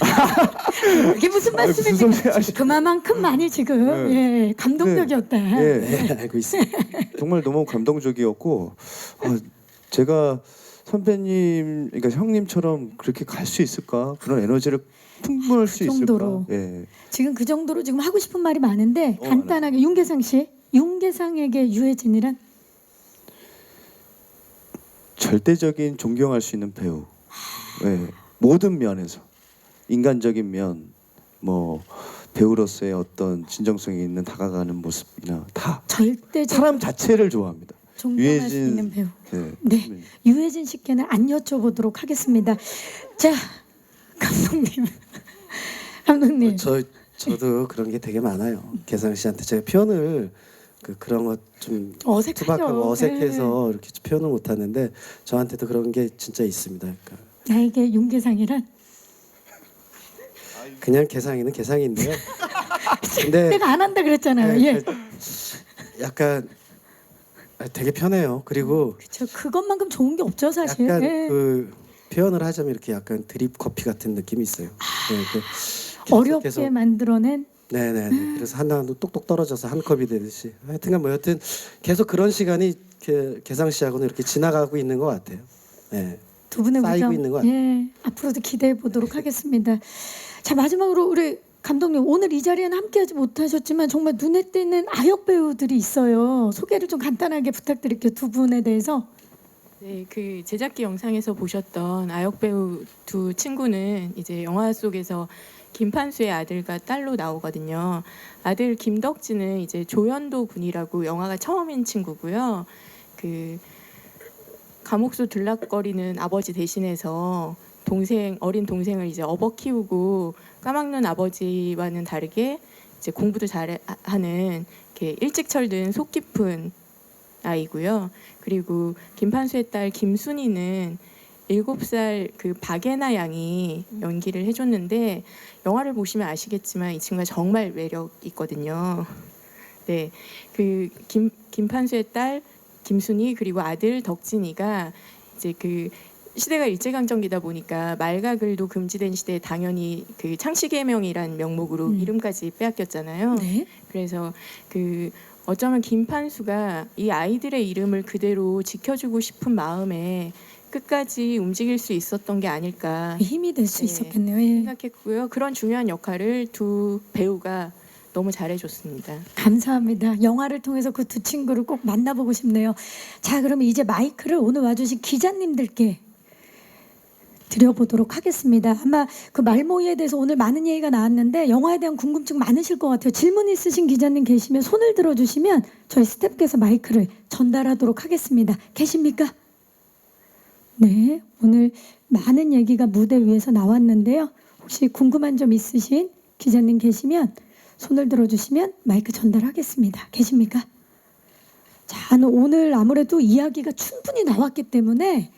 이게 무슨 아니, 무슨 말씀입니까? 소리 하시- 그만큼만이 지금 네. 예, 감동적이었다. 예. 네, 알고 있습니다. 정말 너무 감동적이었고 제가 선배님 그러니까 형님처럼 그렇게 갈 수 있을까? 그런 에너지를 풍부할 수 정도로. 있을까? 예. 지금 그 정도로 지금 하고 싶은 말이 많은데 너무 간단하게 윤계상 씨, 윤계상에게 유해진이란 절대적인 존경할 수 있는 배우. 예. 모든 면에서 인간적인 면, 뭐 배우로서의 어떤 진정성이 있는 다가가는 모습이나 다 절대적 사람 자체를 좋아합니다. 존경할 수 있는 배우. 예. 네, 유해진 씨께는 안 여쭤보도록 하겠습니다. 자, 감독님, 감독님. 저도 그런 게 되게 많아요. 계상 씨한테 제가 표현을 그런 것 좀 어색하죠. 투박하고 어색해서 이렇게 표현을 못 하는데 저한테도 그런 게 진짜 있습니다. 그러니까 나에게 윤계상이란 그냥 계상이는 계상인데요. 근데 내가 안 한다 그랬잖아요. 네, 예, 약간 되게 편해요. 그리고 그렇죠. 그것만큼 좋은 게 없죠, 사실. 약간 예. 그 표현을 하자면 이렇게 약간 드립 커피 같은 느낌이 있어요. 네, 어렵게 만들어낸 네네. 그래서 하나도 똑똑 떨어져서 한 컵이 되듯이. 하여튼간 뭐 여튼 계속 그런 시간이 계상 씨하고는 이렇게 지나가고 있는 것 같아요. 네. 두 분의 쌓이고 우정, 있는 것 같아요. 예, 앞으로도 기대해 보도록 하겠습니다. 자, 마지막으로 우리 감독님, 오늘 이 자리에는 함께하지 못하셨지만 정말 눈에 띄는 아역 배우들이 있어요. 소개를 좀 간단하게 부탁드릴게요. 두 분에 대해서. 네, 그 제작기 영상에서 보셨던 아역 배우 두 친구는 이제 영화 속에서 김판수의 아들과 딸로 나오거든요. 아들 김덕진은 이제 조연도 군이라고 영화가 처음인 친구고요. 그 감옥수 들락거리는 아버지 대신해서 어린 동생을 이제 업어 키우고 까막눈 아버지와는 다르게 이제 공부도 잘하는 이렇게 일찍 철든 속 깊은 아이고요. 그리고 김판수의 딸 김순이는 7살 그 박예나 양이 연기를 해줬는데 영화를 보시면 아시겠지만 이 친구가 정말 매력 있거든요. 네, 그 김판수의 딸 김순이 그리고 아들 덕진이가 이제 그 시대가 일제강점기다 보니까 말가글도 금지된 시대에 당연히 그 창씨개명이란 명목으로 이름까지 빼앗겼잖아요. 네. 그래서 그 어쩌면 김판수가 이 아이들의 이름을 그대로 지켜주고 싶은 마음에 끝까지 움직일 수 있었던 게 아닐까 힘이 될 수 네. 있었겠네요. 예. 생각했고요. 그런 중요한 역할을 두 배우가 너무 잘해줬습니다. 감사합니다. 영화를 통해서 그 두 친구를 꼭 만나보고 싶네요. 자, 그러면 이제 마이크를 오늘 와주신 기자님들께 드려보도록 하겠습니다. 아마 그 말모이에 대해서 오늘 많은 얘기가 나왔는데 영화에 대한 궁금증 많으실 것 같아요. 질문 있으신 기자님 계시면 손을 들어주시면 저희 스태프께서 마이크를 전달하도록 하겠습니다. 계십니까? 네, 오늘 많은 얘기가 무대 위에서 나왔는데요. 혹시 궁금한 점 있으신 기자님 계시면 손을 들어주시면 마이크 전달하겠습니다. 계십니까? 자, 저는 오늘 아무래도 이야기가 충분히 나왔기 때문에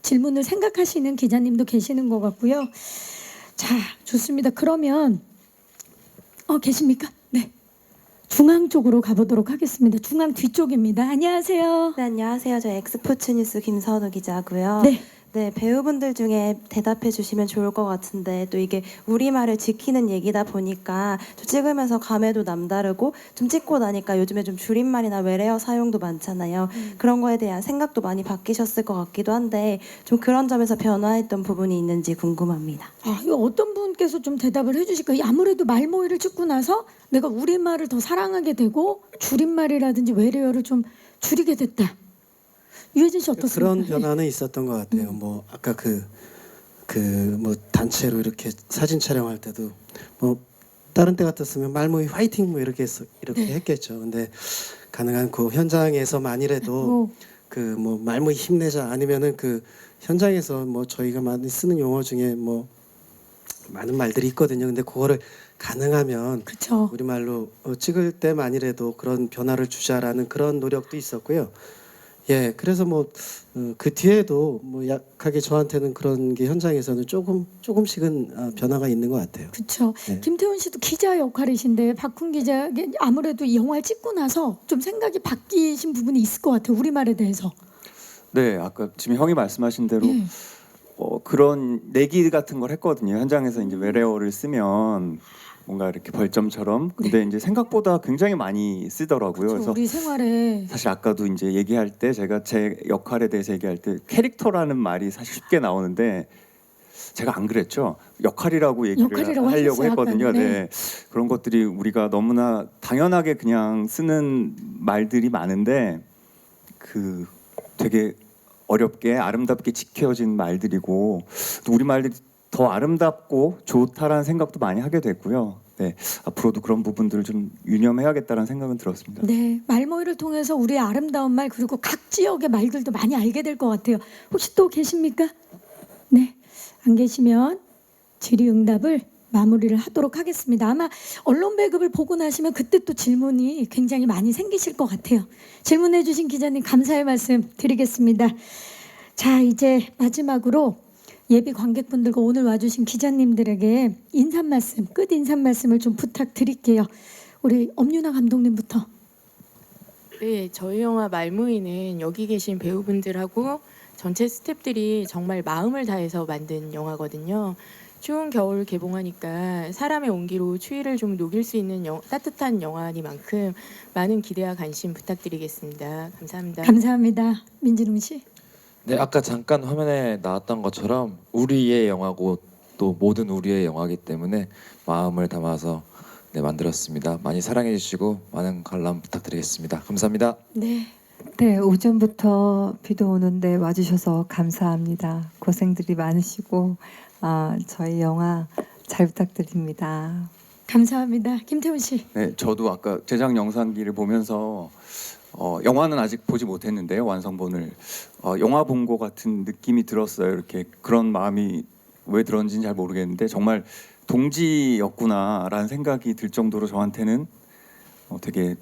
질문을 생각하시는 기자님도 계시는 것 같고요. 자, 좋습니다. 그러면 계십니까? 네. 중앙 쪽으로 가보도록 하겠습니다. 중앙 뒤쪽입니다. 안녕하세요. 네, 안녕하세요. 저 엑스포츠 뉴스 김선우 기자고요. 네. 네, 배우분들 중에 대답해 주시면 좋을 것 같은데 또 이게 우리말을 지키는 얘기다 보니까 저 찍으면서 감회도 남다르고 좀 찍고 나니까 요즘에 좀 줄임말이나 외래어 사용도 많잖아요. 그런 거에 대한 생각도 많이 바뀌셨을 것 같기도 한데 좀 그런 점에서 변화했던 부분이 있는지 궁금합니다. 이거 어떤 분께서 좀 대답을 해주실까요? 아무래도 말모이를 찍고 나서 내가 우리말을 더 사랑하게 되고 줄임말이라든지 외래어를 좀 줄이게 됐다. 유해진 씨 어떻습니까? 그런 변화는 있었던 것 같아요. 뭐 아까 뭐 단체로 이렇게 사진 촬영할 때도 뭐 다른 때 같았으면 말모이 화이팅 뭐 이렇게 했겠죠. 근데 가능한 그 현장에서만이라도 그 뭐 말모이 힘내자 아니면은 그 현장에서 뭐 저희가 많이 쓰는 용어 중에 뭐 많은 말들이 있거든요. 근데 그거를 가능하면 그렇죠. 우리말로 찍을 때만이라도 그런 변화를 주자라는 그런 노력도 있었고요. 예, 그래서 뭐 그 뒤에도 뭐 약하게 저한테는 그런 게 현장에서는 조금씩은 변화가 있는 것 같아요. 그렇죠. 네. 김태훈 씨도 기자 역할이신데 박훈 기자에게 아무래도 이 영화를 찍고 나서 좀 생각이 바뀌신 부분이 있을 것 같아요. 우리말에 대해서. 네, 아까 지금 형이 말씀하신 대로 예. 그런 내기 같은 걸 했거든요. 현장에서 이제 외래어를 쓰면 뭔가 이렇게 벌점처럼. 근데 이제 생각보다 굉장히 많이 쓰더라고요. 그렇죠. 그래서 우리 생활에 사실 아까도 이제 얘기할 때 제가 제 역할에 대해서 얘기할 때 캐릭터라는 말이 사실 쉽게 나오는데 제가 안 그랬죠. 역할이라고 얘기를 역할이라고 하려고 하셨어요, 했거든요. 아까는. 네. 그런 것들이 우리가 너무나 당연하게 그냥 쓰는 말들이 많은데 그 되게 어렵게 아름답게 지켜진 말들이고 또 우리 말들이 더 아름답고 좋다라는 생각도 많이 하게 됐고요. 네, 앞으로도 그런 부분들을 좀 유념해야겠다는 생각은 들었습니다. 네, 말모이를 통해서 우리의 아름다운 말 그리고 각 지역의 말들도 많이 알게 될 것 같아요. 혹시 또 계십니까? 네, 안 계시면 질의응답을 마무리를 하도록 하겠습니다. 아마 언론 배급을 보고 나시면 그때 또 질문이 굉장히 많이 생기실 것 같아요. 질문해 주신 기자님 감사의 말씀 드리겠습니다. 자, 이제 마지막으로 예비 관객분들과 오늘 와주신 기자님들에게 인사 말씀, 끝 인사 말씀을 좀 부탁드릴게요. 우리 엄윤아 감독님부터. 네, 저희 영화 말모이는 여기 계신 배우분들하고 전체 스태프들이 정말 마음을 다해서 만든 영화거든요. 추운 겨울 개봉하니까 사람의 온기로 추위를 좀 녹일 수 있는 따뜻한 영화니만큼 많은 기대와 관심 부탁드리겠습니다. 감사합니다. 감사합니다. 민진웅 씨. 네, 아까 잠깐 화면에 나왔던 것처럼 우리의 영화고 또 모든 우리의 영화이기 때문에 마음을 담아서 만들었습니다. 많이 사랑해 주시고 많은 관람 부탁드리겠습니다. 감사합니다. 네. 네, 오전부터 비도 오는데 와주셔서 감사합니다. 고생들이 많으시고 저희 영화 잘 부탁드립니다. 감사합니다. 김태훈 씨. 네, 저도 아까 제작 영상기를 보면서 영화는 아직 보지 못했는데요, 완성본을 영화 본 것 같은 느낌이 들었어요. 이렇게 그런 마음이 왜 들었는지는 잘 모르겠는데 정말 동지였구나라는 생각이 들 정도로 저한테는 되게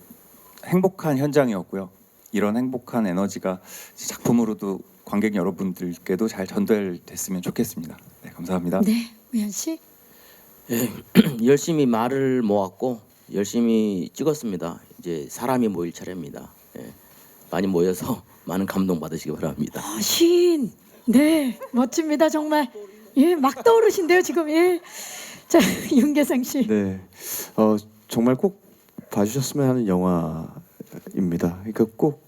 행복한 현장이었고요. 이런 행복한 에너지가 작품으로도 관객 여러분들께도 잘 전달됐으면 좋겠습니다. 네, 감사합니다. 네, 우현 씨. 예, 열심히 말을 모았고 열심히 찍었습니다. 이제 사람이 모일 차례입니다. 예, 많이 모여서 많은 감동 받으시기 바랍니다. 시인. 네, 멋집니다 정말. 예, 막 떠오르신데요 지금. 예. 자, 윤계상 씨. 네, 정말 꼭 봐주셨으면 하는 영화입니다. 그러니까 꼭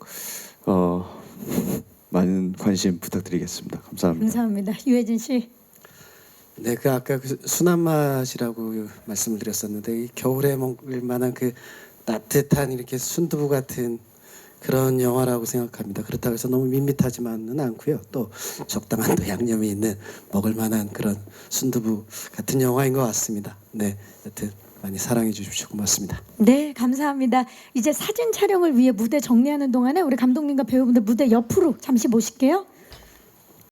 많은 관심 부탁드리겠습니다. 감사합니다. 감사합니다. 유해진 씨. 네, 그 아까 그 순한 맛이라고 말씀을 드렸었는데 이 겨울에 먹을 만한 그 따뜻한 이렇게 순두부 같은 그런 영화라고 생각합니다. 그렇다고 해서 너무 밋밋하지만은 않고요. 또 적당한 또 양념이 있는 먹을 만한 그런 순두부 같은 영화인 것 같습니다. 네, 여튼 많이 사랑해 주십시오. 고맙습니다. 네, 감사합니다. 이제 사진 촬영을 위해 무대 정리하는 동안에 우리 감독님과 배우분들 무대 옆으로 잠시 모실게요.